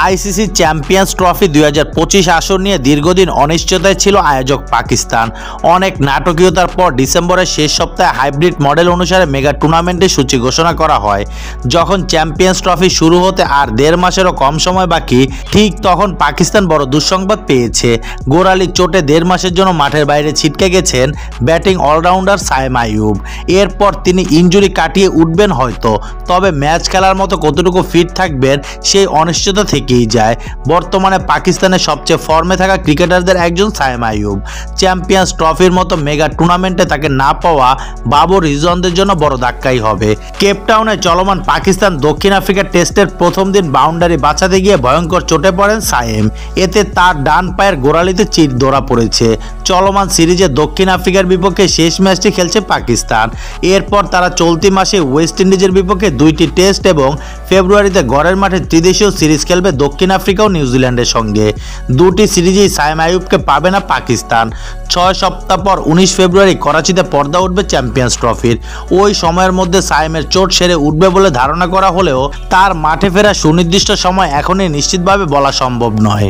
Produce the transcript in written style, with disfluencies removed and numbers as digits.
ICC champions trophy 2025 আসর নিয়ে দীর্ঘদিন অনিশ্চয়তায় ছিল আয়োজক পাকিস্তান। অনেক নাটকীয়তার পর ডিসেম্বরের শেষ সপ্তাহে হাইব্রিড মডেল অনুসারে মেগা টুর্নামেন্টের সূচি ঘোষণা করা হয়। যখন চ্যাম্পিয়ন্স ট্রফি শুরু হতে আর 1.5 মাসেরও কম সময় বাকি, ঠিক তখন পাকিস্তান বড় দুঃসংবাদ পেয়েছে। গোড়ালির চোটে 1.5 মাসের জন্য মাঠের বাইরে ছিটকে গেছেন ব্যাটিং অলরাউন্ডার সায়েম আইয়ুব। এরপর তিনি ইনজুরি কাটিয়ে উঠবেন হয়তো, তবে ম্যাচ খেলার মতো কতটুকু ফিট থাকবেন সেই অনিশ্চয়তা থেকেই যায়। বর্তমানে পাকিস্তানের সবচেয়ে ফর্মে থাকা ক্রিকেটারদের একজন সায়েম আইয়ুব। চ্যাম্পিয়ন্স ট্রফির মতো মেগা টুর্নামেন্টে তাকে না পাওয়া বাবর রিজওয়ানদের জন্য বড় ধাক্কাই হবে। কেপটাউনে চলমান পাকিস্তান দক্ষিণ আফ্রিকা টেস্টের প্রথম দিন বাউন্ডারি বাঁচাতে গিয়ে ভয়ঙ্কর চোটে পড়েন সায়েম। এতে তার ডান পায়ের গোড়ালিতে চির ধরা পড়েছে। চলমান সিরিজে দক্ষিণ আফ্রিকার বিপক্ষে শেষ ম্যাচটি খেলছে পাকিস্তান। এরপর তারা চলতি মাসে ওয়েস্ট ইন্ডিজের বিপক্ষে 2টি টেস্ট এবং ফেব্রুয়ারিতে ঘরের মাঠে ত্রিদেশীয় সিরিজ খেলবে দক্ষিণ আফ্রিকা ও নিউজিল্যান্ডের সঙ্গে। 2টি সিরিজেই সায়েম আইয়ুবকে পাবে না পাকিস্তান। 6 সপ্তাহ পর 19 ফেব্রুয়ারি করাচিতে পর্দা উঠবে চ্যাম্পিয়ন্স ট্রফির। ওই সময়ের মধ্যে সায়েমের চোট সেরে উঠবে বলে ধারণা করা হলেও তার মাঠে ফেরা সুনির্দিষ্ট সময় এখনই নিশ্চিতভাবে বলা সম্ভব নয়।